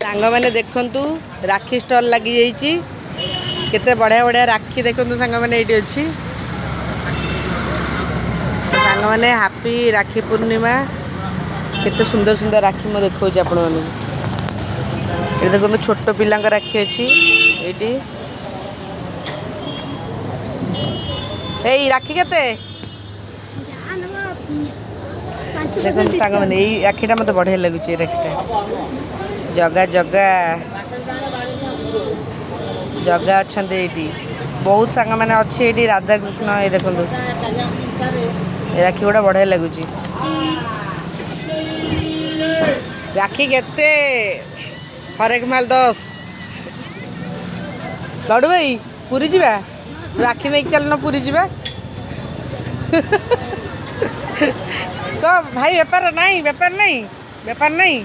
सांग मैंने देखंतु राखी स्टॉल लगी जाइए केते बढ़िया बढ़िया राखी देखंतु सांग मैंने ये अच्छी सांग मैंने हैप्पी राखी पूर्णिमा केते सुंदर सुंदर राखी मैं देखो आपण मैंने ये देखो छोट पिला राखी अच्छी ये राखी केते देखो सांग मैंने यही राखीटा मत बढ़िया लगुच राखीटा जगा जगा जगा अच्छा बहुत सांग मैंने अच्छे ये राधाकृष्ण ये देखो राखी गुड़ा बढ़िया लगुच राखी केते हरेक माल 10 लड्डू भाई पूरी जीवा राखी नहीं चलना पूरी जीवा तो भाई बेपार नहीं बेपार नहीं